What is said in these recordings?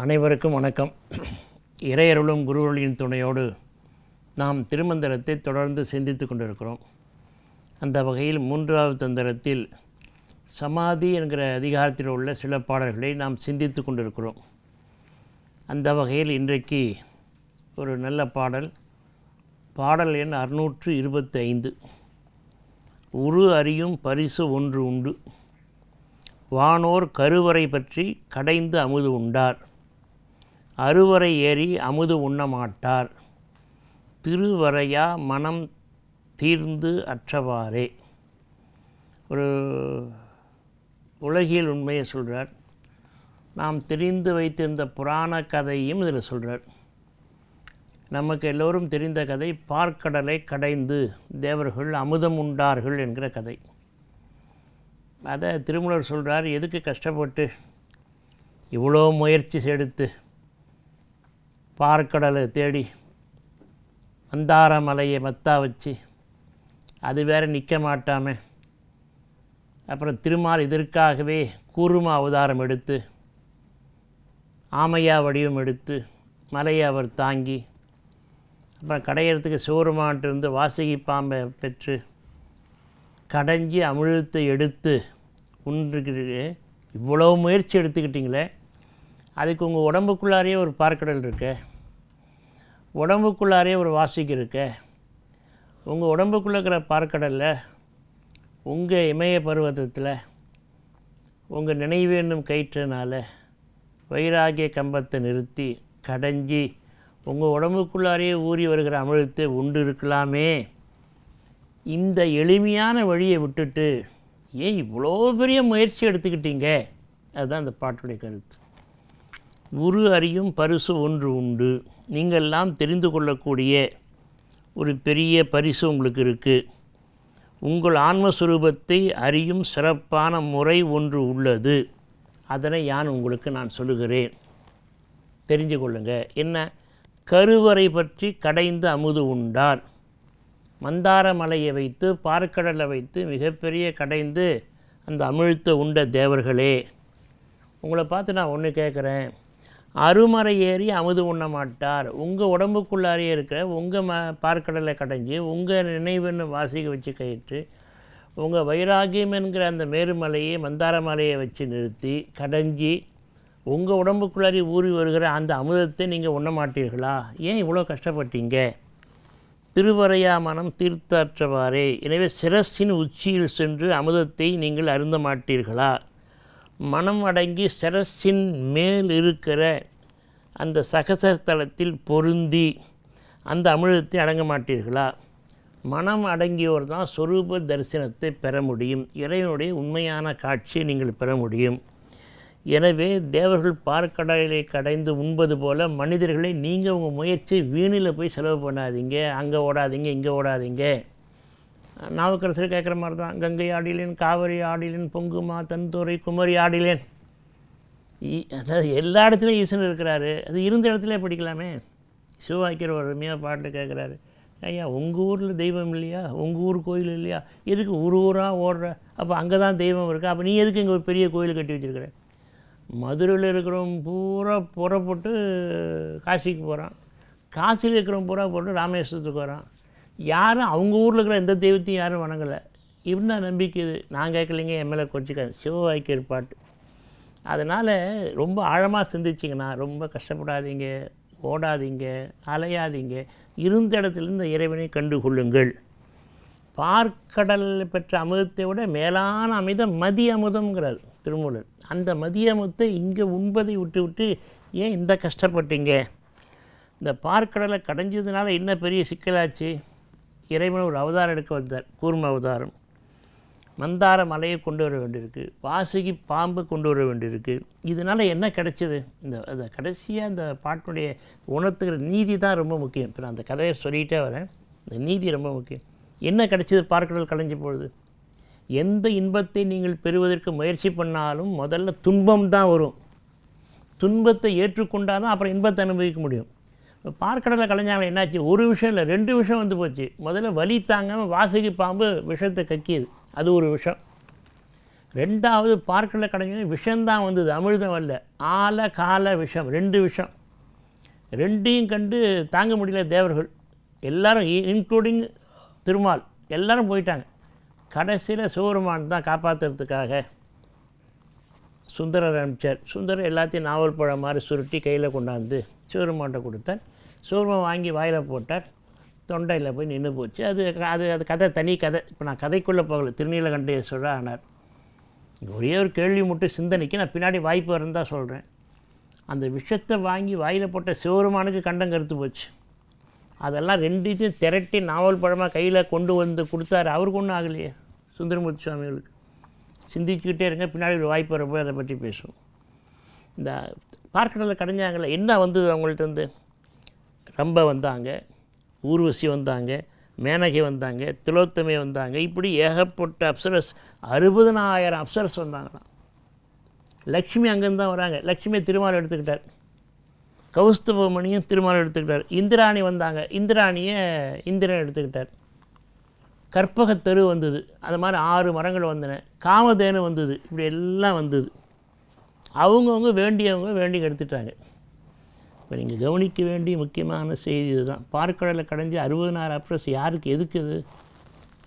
அனைவருக்கும் வணக்கம். இறையருளும் குருவருளின் துணையோடு நாம் திருமந்திரத்தை தொடர்ந்து சிந்தித்து கொண்டிருக்கிறோம். அந்த வகையில் 3வது தந்திரத்தில் சமாதி என்கிற அதிகாரத்தில் உள்ள சில பாடல்களை நாம் சிந்தித்து கொண்டிருக்கிறோம். அந்த வகையில் இன்றைக்கு ஒரு நல்ல பாடல் எண் 625. உரு அறியும் பரிசு ஒன்று உண்டு, வானோர் கருவறை பற்றி கடைந்து அமுது உண்டார், அருவரை ஏறி அமுது உண்ணமாட்டார், திருவரையா மனம் தீர்ந்து அற்றவாறே. ஒரு உலகியல் உண்மையை சொல்கிறார். நாம் தெரிந்து வைத்திருந்த புராண கதையும் இதில் சொல்கிறார். நமக்கு எல்லோரும் தெரிந்த கதை பார்க்கடலை கடைந்து தேவர்கள் அமுதம் உண்டார்கள் என்கிற கதை. அதை திருமூலர் சொல்கிறார், எதுக்கு கஷ்டப்பட்டு இவ்வளோ முயற்சி எடுத்து பார்க்கடலை தேடி மந்தார மலையை மத்தா வச்சு அது வேறு நிற்க மாட்டாமே, அப்புறம் திருமால் இதற்காகவே கூர்ம அவதாரம் எடுத்து ஆமையா வடிவம் எடுத்து மலையை அவர் தாங்கி அப்புறம் கடையிறதுக்கு சிவருமான்ட்டிருந்து வாசுகி பாம்பை பெற்று கடைஞ்சி அமிழ்த்தை எடுத்து உண்ணுக்கு இவ்வளோ முயற்சி எடுத்துக்கிட்டிங்களே, அதுக்கு உங்கள் உடம்புக்குள்ளாரே ஒரு பார்க்கடல் இருக்க, உடம்புக்குள்ளாரே ஒரு வாசிக்கு இருக்க, உங்கள் உடம்புக்குள்ளே இருக்கிற பார்க்கடலில் உங்கள் இமய பருவதத்தில் உங்கள் நினைவு என்னும் கயிற்றுனால வைராகிய கம்பத்தை நிறுத்தி கடைஞ்சி உங்கள் உடம்புக்குள்ளாரே ஊறி வருகிற அமிழ்த்தை உண்டு இருக்கலாமே. இந்த எளிமையான வழியை விட்டுட்டு ஏன் இவ்வளோ பெரிய முயற்சி எடுத்துக்கிட்டீங்க? அதுதான் அந்த பாட்டுடைய கருத்து. உரு அறியும் பரிசு ஒன்று உண்டு. நீங்கள்லாம் தெரிந்து கொள்ளக்கூடிய ஒரு பெரிய பரிசு உங்களுக்கு இருக்குது. உங்கள் ஆன்மஸ்வரூபத்தை அறியும் சிறப்பான முறை ஒன்று உள்ளது. அதனை உங்களுக்கு நான் சொல்லுகிறேன், தெரிஞ்சு கொள்ளுங்க. என்ன? கருவறை பற்றி கடைந்து அமுது உண்டார். மந்தார மலையை வைத்து பார்க்கடலை வைத்து மிகப்பெரிய கடைந்து அந்த அமிழ்த்த உண்ட தேவர்களே, உங்களை பார்த்து நான் ஒன்று கேட்குறேன். அருமறை ஏறி அமுது உண்ண மாட்டார். உங்கள் உடம்புக்குள்ளாரே இருக்கிற உங்கள் பார்க்கடலை கடைஞ்சி உங்கள் நினைவுன்னு வாசிக்க வச்சு கயிற்று உங்கள் வைராகியம் என்கிற அந்த மேருமலையை மந்தார மலையை வச்சு நிறுத்தி கடைஞ்சி உங்கள் உடம்புக்குள்ளாரி ஊறி வருகிற அந்த அமுதத்தை நீங்கள் உண்ண மாட்டீர்களா? ஏன் இவ்வளோ கஷ்டப்பட்டீங்க? திருவரையா மனம் தீர்த்தாற்றவாறே. எனவே சிரசின் உச்சியில் சென்று அமுதத்தை நீங்கள் அருந்த மாட்டீர்களா? மனம் அடங்கி சிரசின் மேல் இருக்கிற அந்த சகசத்தலத்தில் பொருந்தி அந்த அமிழ்தத்தை அடங்க மாட்டீர்களா? மனம் அடங்கியோர் தான் சொரூப தரிசனத்தை பெற முடியும். இறைவனுடைய உண்மையான காட்சியை நீங்கள் பெற முடியும். எனவே தேவர்கள் பார்க்கடலை கடைந்து உண்பது போல் மனிதர்களை நீங்கள் உங்கள் முயற்சி வீணில் போய் செலவு பண்ணாதீங்க. அங்கே ஓடாதீங்க, இங்கே ஓடாதீங்க. நாவுக்கரசர் கேட்குற மாதிரி தான், கங்கை ஆடிலேன், காவிரி ஆடிலேன், பொங்குமா தன்துறை குமரி ஆடிலேன். அதாவது எல்லா இடத்துலையும் ஈசன் இருக்கிறாரு. அது இருந்த இடத்துல படிக்கலாமே. சிவவாக்கியர் ஒரு அருமையாக பாட்டு கேட்குறாரு, ஐயா உங்கள் ஊரில் தெய்வம் இல்லையா? உங்கள் ஊர் கோயில் இல்லையா? எதுக்கு ஊராக ஓடுற? அப்போ அங்கே தான் தெய்வம் இருக்கா? அப்போ நீ எதுக்கு இங்கே ஒரு பெரிய கோயில் கட்டி வச்சுருக்கிற? மதுரையில் இருக்கிறவங்க பூரா புறப்பட்டு காசிக்கு போகிறான், காசியில் இருக்கிறவங்க பூரா போட்டு ராமேஸ்வரத்துக்கு வரான். யாரும் அவங்க ஊரில் இருக்கிற எந்த தெய்வத்தையும் யாரும் வணங்கலை. என்ன நம்பிக்கை இது? நான் கேட்கலைங்க, என் மேலே கொச்சிக்காது. சிவவாக்கியர் பாட்டு. அதனால் ரொம்ப ஆழமாக சிந்திச்சிங்கன்னா ரொம்ப கஷ்டப்படாதீங்க, ஓடாதீங்க, அலையாதீங்க. இருந்த இடத்துலேருந்து இறைவனை கண்டு கொள்ளுங்கள். பார்க்கடலில் பெற்ற அமுதத்தை விட மேலான அமிதம் மதிய அமுதம்ங்கிறார் திருமூலர். அந்த மதிய அமுதத்தை இங்கே உண்பதை விட்டு விட்டு ஏன் இந்த கஷ்டப்பட்டீங்க? இந்த பார்க்கடலை கடைஞ்சதுனால என்ன பெரிய சிக்கலாச்சு? இறைவன் ஒரு அவதாரம் எடுக்க வந்தார், கூர்ம அவதாரம். மந்தார மலையை கொண்டு வர வேண்டியிருக்கு, வாசுகி பாம்பு கொண்டு வர வேண்டியிருக்கு. இதனால் என்ன கிடைச்சிது? அந்த கடைசியாக இந்த பாட்டுடைய உணர்த்துக்கிற நீதி தான் ரொம்ப முக்கியம். இப்போ நான் அந்த கதையை சொல்லிகிட்டே வரேன். இந்த நீதி ரொம்ப முக்கியம். என்ன கிடைச்சிது பார்க்கடல் கடைஞ்ச பொழுது? எந்த இன்பத்தை நீங்கள் பெறுவதற்கு முயற்சி பண்ணாலும் முதல்ல துன்பம் தான் வரும். துன்பத்தை ஏற்றுக்கொண்டால் தான் அப்புறம் இன்பத்தை அனுபவிக்க முடியும். பார்க்கடலை கலைஞ்சாங்க, என்னாச்சு? ஒரு விஷயம் இல்லை, 2 விஷயம் வந்து போச்சு. முதல்ல வலி தாங்காமல் வாசுகி பாம்பு விஷத்தை கக்கியது, அது ஒரு விஷம். ரெண்டாவது பார்க்கடலை கடைஞ்ச விஷம்தான் வந்தது, அமிர்தம் வரல. ஆல கால விஷம், 2 விஷம். ரெண்டையும் கண்டு தாங்க முடியல தேவர்கள் எல்லாரும், இன்க்ளூடிங் திருமால், எல்லாரும் போயிட்டாங்க. கடைசியில் சிவபெருமான் தான் காப்பாற்றுறதுக்காக சுந்தரர் அனுப்பிச்சார். சுந்தரர் எல்லாத்தையும் நாவல் பழம் மாதிரி சுருட்டி கையில் கொண்டாந்து சிவபெருமான்கிட்ட கொடுத்தார். சிவபெருமான் வாங்கி வாயில் போட்டார், தொண்டையில் போய் நின்று போச்சு. அது அது அது கதை, தனி கதை. இப்போ நான் கதைக்குள்ளே போகல. திருநீலகண்டேஸ்வரர் ஆனார். ஒரே ஒரு கேள்வி மட்டும் சிந்தனைக்கு, நான் பின்னாடி வாய்ப்பு இருந்தால் சொல்கிறேன். அந்த விஷத்தை வாங்கி வாயில் போட்ட சிவபெருமானுக்கு கண்டம் கருத்து போச்சு. அதெல்லாம் ரெண்டுத்தையும் திரட்டி நாவல் பழமாக கையில் கொண்டு வந்து கொடுத்தாரு. அவருக்கு ஒன்றும் ஆகலையே, சுந்தரமூர்த்தி சுவாமிகளுக்கு. சிந்திச்சுக்கிட்டே இருங்க, பின்னாடி ஒரு வாய்ப்பு வரப்போ அதை பற்றி பேசுவோம். இந்த பார்க்கடலில் கடைஞ்சாங்கல்ல, என்ன வந்தது அவங்கள்ட்ட இருந்து? ரம்ப வந்தாங்க, ஊர்வசி வந்தாங்க, மேனகை வந்தாங்க, திலோத்தமை வந்தாங்க. இப்படி ஏகப்பட்ட அப்சரஸ், 60,000 அப்சரஸ் வந்தாங்களாம். லக்ஷ்மி அங்கேருந்து தான் வராங்க. லக்ஷ்மியை திருமால் எடுத்துக்கிட்டார். கௌஸ்துபமணியும் திருமால் எடுத்துக்கிட்டார். இந்திராணி வந்தாங்க, இந்திராணியை இந்திரன் எடுத்துக்கிட்டார். கற்பகத்தரு வந்தது, அது மாதிரி 6 மரங்கள் வந்தன. காமதேனு வந்தது. இப்படி எல்லாம் வந்தது. அவங்கவுங்க வேண்டியவங்க வேண்டி எடுத்துட்டாங்க. இப்போ நீங்கள் கவனிக்க வேண்டிய முக்கியமான செய்தி இதுதான். பார்க்கடலில் கடைஞ்சி 60,000 அப்சரஸ் யாருக்கு, எதுக்கு? இது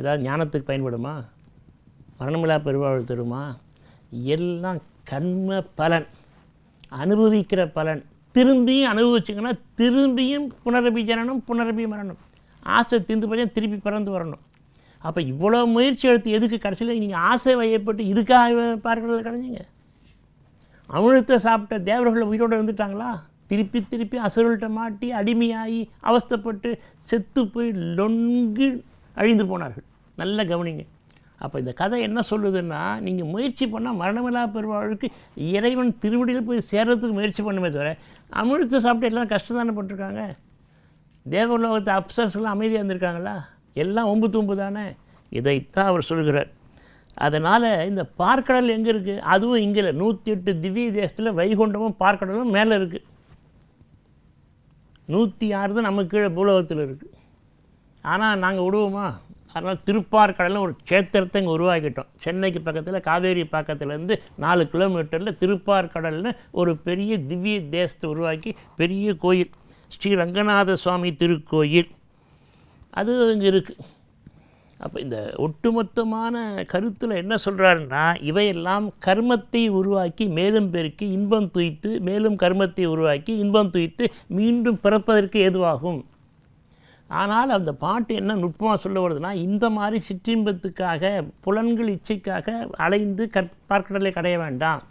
ஏதாவது ஞானத்துக்கு பயன்படுமா? மரணமில்லா பெருவாழ்வு தருமா? எல்லாம் கர்ம பலன், அனுபவிக்கிற பலன். திரும்பியும் அனுபவிச்சிங்கன்னா திரும்பியும் புனரபி ஜனனம், புனரபி மரணம். ஆசை தீர்ந்து போய் திருப்பி பிறந்து வரணும். அப்போ இவ்வளோ முயற்சி எடுத்து எதுக்கு கடைசியில் நீங்கள் ஆசை வயப்பட்டு இதுக்காக பார்க்கடலில் கடைஞ்சிங்க? அமிர்தத்தை சாப்பிட்ட தேவர்கள் உயிரோடு இருந்துட்டாங்களா? திருப்பி திருப்பி அசுரல்கிட்ட மாட்டி அடிமையாகி அவஸ்தைப்பட்டு செத்து போய் லொங்கு அழிந்து போனார்கள். நல்ல கவனிங்க. அப்போ இந்த கதை என்ன சொல்லுதுன்னா, நீங்கள் முயற்சி பண்ணால் மரணமில்லா பெருவாழ்வுக்கு இறைவன் திருவடியில் போய் சேர்றதுக்கு முயற்சி பண்ணுமே தவிர, அமிர்தத்தை சாப்பிட்டு எல்லாம் கஷ்டம் தானே பட்டிருக்காங்க. தேவலோகத்தை அப்சர்ஸ்லாம் அமைதியாக இருந்திருக்காங்களா? எல்லாம் ஒம்பு தும்பு தானே. இதைத்தான் அவர் சொல்கிறார். அதனால் இந்த பார்க்கடல் எங்கே இருக்குது? அதுவும் இங்கே இல்லை, 108 திவ்ய தேசத்தில் வைகுண்டமும் பார்க்கடலும் மேலே இருக்குது. 106 தான் நம்ம கீழே பூலோகத்தில் இருக்குது. ஆனால் நாங்கள் விடுவோமா? அதனால் திருப்பார்கடலில் ஒரு க்ஷேத்திரத்தை இங்கே உருவாக்கிட்டோம். சென்னைக்கு பக்கத்தில் காவேரி பக்கத்துலேருந்து 4 கிலோமீட்டரில் திருப்பார்கடல்னு ஒரு பெரிய திவ்ய தேசத்தை உருவாக்கி பெரிய கோயில், ஸ்ரீ ரங்கநாத சுவாமி திருக்கோயில், அது இங்கே இருக்குது. அப்போ இந்த ஒட்டுமொத்தமான கருத்தில் என்ன சொல்கிறாருன்னா, இவையெல்லாம் கர்மத்தை உருவாக்கி மேலும் பெருக்கி இன்பம் துய்த்து, மேலும் கர்மத்தை உருவாக்கி இன்பம் துய்த்து மீண்டும் பிறப்பதற்கு ஏதுவாகும். ஆனால் அந்த பாட்டு என்ன நுட்பமாக சொல்ல வருதுன்னா, இந்த மாதிரி சிற்றின்பத்துக்காக புலன்கள் இச்சைக்காக அலைந்து பார்க்கடலை கடைய வேண்டாம்.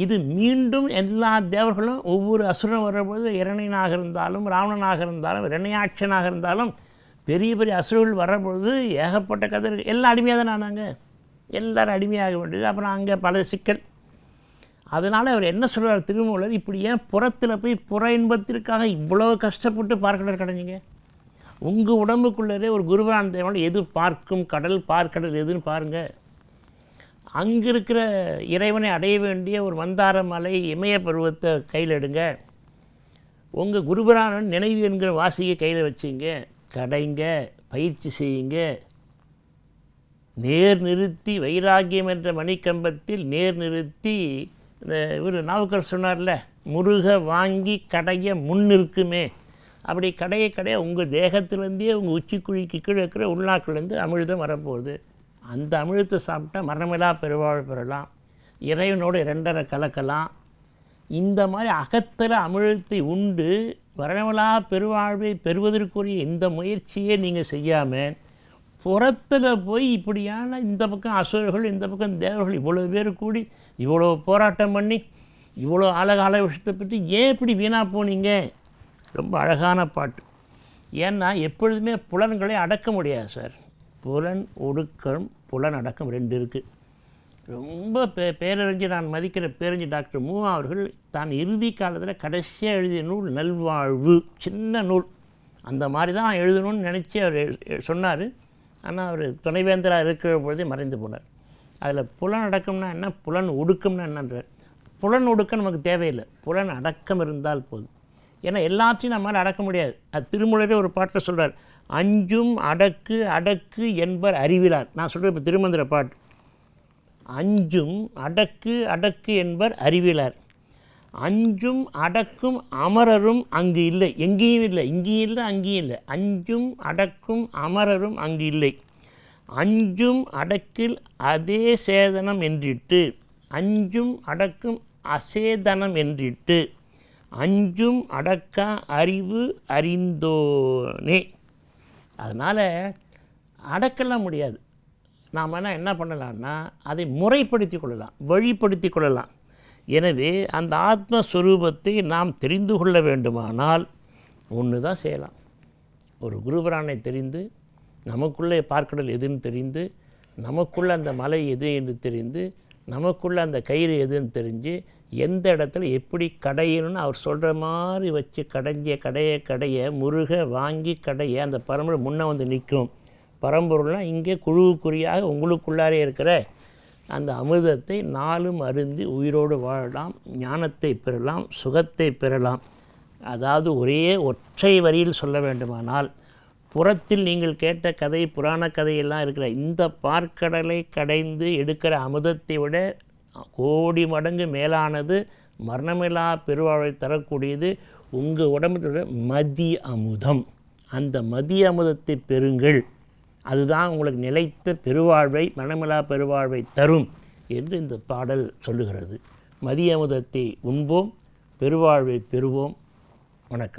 இது மீண்டும் எல்லா தேவர்களும் ஒவ்வொரு அசுரன் வர்றபோது இரணையனாக இருந்தாலும் ராவணனாக இருந்தாலும் இரணையாட்சனாக இருந்தாலும் பெரிய பெரிய அசுரர்கள் வர்றபொழுது ஏகப்பட்ட கதை இருக்குது. எல்லாம் அடிமையாக தான் ஆனாங்க. எல்லோரும் அடிமையாக வேண்டியது. அப்புறம் அங்கே பல சிக்கல். அதனால் அவர் என்ன சொல்கிறார் திருமூலர், இப்படி ஏன் புறத்தில் போய் புற இன்பத்திற்காக இவ்வளோ கஷ்டப்பட்டு பார்க்கடல் கடைஞ்சிங்க? உங்கள் உடம்புக்குள்ளே ஒரு குருவான தேவனால் எது பார்க்கும் கடல், பார்க்கடல் எதுன்னு பாருங்கள். அங்கே இருக்கிற இறைவனை அடைய வேண்டிய ஒரு மந்தார மலை இமய பருவத்தை கையில் எடுங்க. உங்கள் குருபரான நினைவு என்கிற வாசியை கையில் வச்சுங்க, கடைங்க, பயிற்சி செய்யுங்க. நேர் நிறுத்தி வைராக்கியம் என்ற மணிக்கம்பத்தில் நேர் நிறுத்தி, இந்த இவர் நாவுக்கர் சொன்னார்ல, முருக வாங்கி கடைய முன் இருக்குமே, அப்படி கடைய உங்கள் தேகத்திலேருந்தே உங்கள் உச்சிக்குழிக்கு கீழே இருக்கிற உள்நாக்குலேருந்து அமிழ்தம் வரப்போகுது. அந்த அமிழ்தத்தை சாப்பிட்டா மரணமில்லா பெருவாழ்வு பெறலாம், இறைவனோடு 2.5 கலக்கலாம். இந்த மாதிரி அகத்தர அமிழ்தத்தை உண்டு மரணமில்லா பெருவாழ்வை பெறுவதற்குரிய இந்த முயற்சியே நீங்கள் செய்யாமல் புறத்தில் போய் இப்படியான இந்த பக்கம் அசுரர்கள் இந்த பக்கம் தேவர்கள் இவ்வளோ பேர் கூடி இவ்வளோ போராட்டம் பண்ணி இவ்வளோ அழகால விஷயத்தை பற்றி ஏன் இப்படி வீணாக போனீங்க? ரொம்ப அழகான பாட்டு. ஏன்னா எப்பொழுதுமே புலன்களை அடக்க முடியாது சார். புலன் ஒடுக்கம், புலன் அடக்கம் 2 இருக்குது. ரொம்ப பேரறிஞர், நான் மதிக்கிற பேரறிஞர் டாக்டர் மூவா அவர்கள் தான் இறுதி காலத்தில் கடைசியாக எழுதிய நூல் நல்வாழ்வு, சின்ன நூல். அந்த மாதிரி தான் எழுதணும்னு நினச்சி அவர் சொன்னார். ஆனால் அவர் துணைவேந்தராக இருக்கிற பொழுதே மறைந்து போனார். அதில் புலன் அடக்கம்னா என்ன, புலன் ஒடுக்கம்னா என்னன்றார். புலன் ஒடுக்கம் நமக்கு தேவையில்லை, புலன் அடக்கம் இருந்தால் போதும். ஏன்னா எல்லாத்தையும் நம்மளால் அடக்க முடியாது. அது திருமூலரே ஒரு பாட்டில் சொல்கிறார், அஞ்சும் அடக்கு அடக்கு என்பர் அறிவிலார். நான் சொல்கிறேன் இப்போ திருமந்திர பாட்டு. அஞ்சும் அடக்கு அடக்கு என்பர் அறிவிலர். அஞ்சும் அடக்கும் அமரரும் அங்கு இல்லை. எங்கேயும் இல்லை, இங்கேயும் இல்லை, அங்கேயும் இல்லை. அஞ்சும் அடக்கும் அமரரும் அங்கு இல்லை. அஞ்சும் அடக்கில் அதே சேதனம் என்றிட்டு, அஞ்சும் அடக்கும் அசேதனம் என்றிட்டு, அஞ்சும் அடக்கா அறிவு அறிந்தோனே. அதனால் அடக்கலாம் முடியாது. நாம் என்ன பண்ணலான்னா அதை முறைப்படுத்தி கொள்ளலாம், வழிப்படுத்தி கொள்ளலாம். எனவே அந்த ஆத்மஸ்வரூபத்தை நாம் தெரிந்து கொள்ள வேண்டுமானால் ஒன்று தான் செய்யலாம். ஒரு குருபுரானை தெரிந்து, நமக்குள்ளே பார்க்கடல் எதுன்னு தெரிந்து, நமக்குள்ளே அந்த மலை எது என்று தெரிந்து, நமக்குள்ளே அந்த கயிறு எதுன்னு தெரிஞ்சு, எந்த இடத்துல எப்படி கடையணும்னு அவர் சொல்கிற மாதிரி வச்சு கடைய முருக வாங்கி கடைய அந்த பரம்பரை முன்னே வந்து நிற்கும். பரம்பொருள்லாம் இங்கே குழுவுக்குறியாக உங்களுக்குள்ளாரே இருக்கிற அந்த அமிர்தத்தை நாளும் அருந்தி உயிரோடு வாழலாம், ஞானத்தை பெறலாம், சுகத்தை பெறலாம். அதாவது ஒரே ஒற்றை வரியில் சொல்ல வேண்டுமானால், புறத்தில் நீங்கள் கேட்ட கதை, புராண கதையெல்லாம் இருக்கிற இந்த பார்க்கடலை கடைந்து எடுக்கிற அமுதத்தை விட கோடி மடங்கு மேலானது, மரணமில்லா பெருவாழ்வை தரக்கூடியது உங்கள் உடம்புல மதிய அமுதம். அந்த மதிய அமுதத்தை பெறுங்கள். அதுதான் உங்களுக்கு நிலைத்த பெருவாழ்வை, மரணமில்லா பெருவாழ்வை தரும் என்று இந்த பாடல் சொல்லுகிறது. மதிய அமுதத்தை உண்போம், பெருவாழ்வை பெறுவோம். வணக்கம்.